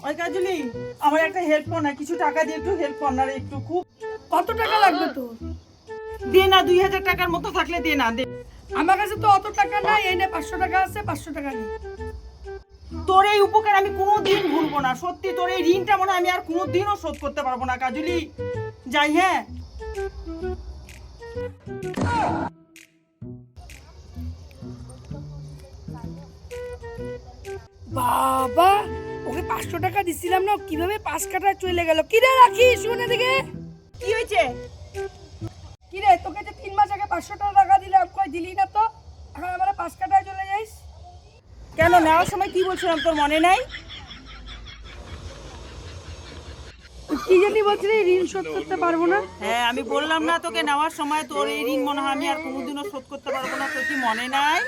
ওই কাজলি, আমার একটা হেল্প কর না, কিছু টাকা দিয়ে একটু হেল্প কর না রে, একটু খুব। কত টাকা লাগবে তোর? দে না, 2000 টাকার মতো থাকলে দে না, দে। আমার কাছে তো অত টাকা নাই, এই নে 500 টাকা আছে, 500 টাকা নে। তোর এই উপকার আমি কোনোদিন ভুলবো না, সত্যি। তোর এই ঋণটা মনে হয় আমি আর কোনোদিনও শোধ করতে পারবো না কাজলি। যাই, হ্যাঁ। বাবা, ওকে 500 টাকা দিছিলাম না, ও কিভাবে 5 কাটা চলে গেল। কি রে রাখি, শুনে দিকে। কি হয়েছে? কি রে, তোকে যে 3 মাস আগে 500 টাকা দিলাম, কই দিলি না তো? এখন আমার 5 কাটায় চলে যাইস কেন, নেওয়ার সময় কি বলছিলাম তোর মনে নাই? কি জানি বলছিলি, ঋণ শোধ করতে পারবো না। হ্যাঁ, আমি বললাম না তোকে নেওয়ার সময় তোর এই ঋণ মনে হয় আমি আর কোনোদিনও শোধ করতে পারবো না, তোর কি মনে নাই?